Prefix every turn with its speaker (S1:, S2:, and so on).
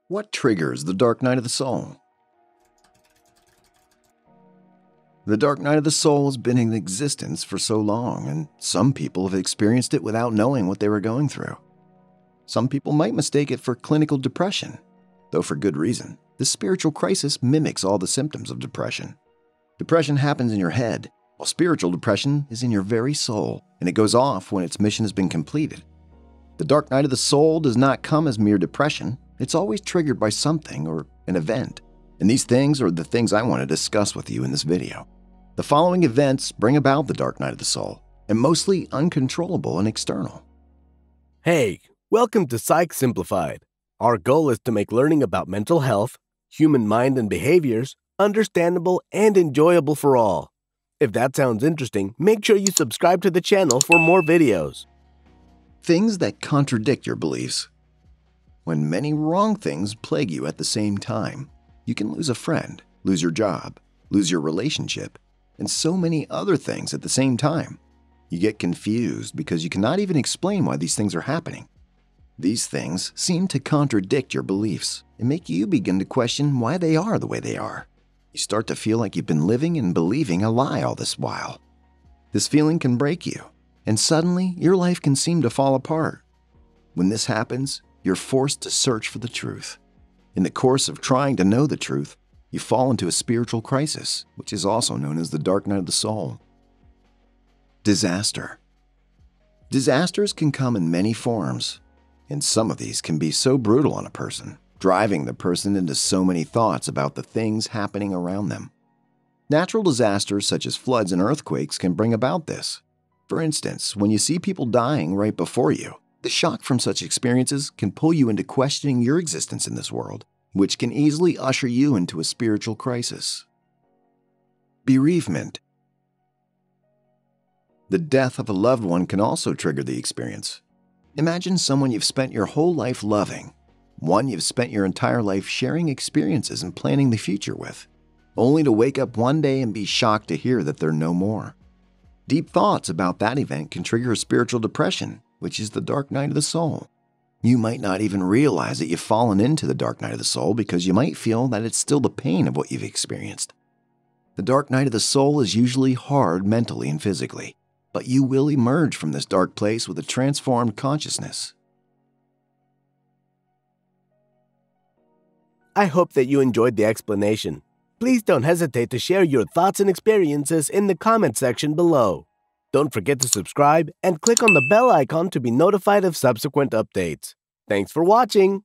S1: What triggers the dark night of the soul? The dark night of the soul has been in existence for so long, and some people have experienced it without knowing what they were going through. Some people might mistake it for clinical depression, though for good reason. This spiritual crisis mimics all the symptoms of depression. Depression happens in your head, while spiritual depression is in your very soul, and it goes off when its mission has been completed. The dark night of the soul does not come as mere depression. It's always triggered by something or an event, and these things are the things I want to discuss with you in this video. The following events bring about the dark night of the soul, and mostly uncontrollable and external.
S2: Hey, welcome to Psych Simplified. Our goal is to make learning about mental health, human mind and behaviors understandable and enjoyable for all. If that sounds interesting, make sure you subscribe to the channel for more videos.
S1: Things that contradict your beliefs. When many wrong things plague you at the same time, you can lose a friend, lose your job, lose your relationship, and so many other things at the same time. You get confused because you cannot even explain why these things are happening. These things seem to contradict your beliefs and make you begin to question why they are the way they are. You start to feel like you've been living and believing a lie all this while. This feeling can break you, and suddenly your life can seem to fall apart. When this happens, you're forced to search for the truth. In the course of trying to know the truth, you fall into a spiritual crisis, which is also known as the dark night of the soul. Disaster. Disasters can come in many forms, and some of these can be so brutal on a person, driving the person into so many thoughts about the things happening around them. Natural disasters such as floods and earthquakes can bring about this. For instance, when you see people dying right before you, the shock from such experiences can pull you into questioning your existence in this world, which can easily usher you into a spiritual crisis. Bereavement. The death of a loved one can also trigger the experience. Imagine someone you've spent your whole life loving, one you've spent your entire life sharing experiences and planning the future with, only to wake up one day and be shocked to hear that they're no more. Deep thoughts about that event can trigger a spiritual depression, which is the dark night of the soul. You might not even realize that you've fallen into the dark night of the soul because you might feel that it's still the pain of what you've experienced. The dark night of the soul is usually hard mentally and physically, but you will emerge from this dark place with a transformed consciousness.
S2: I hope that you enjoyed the explanation. Please don't hesitate to share your thoughts and experiences in the comment section below. Don't forget to subscribe and click on the bell icon to be notified of subsequent updates. Thanks for watching!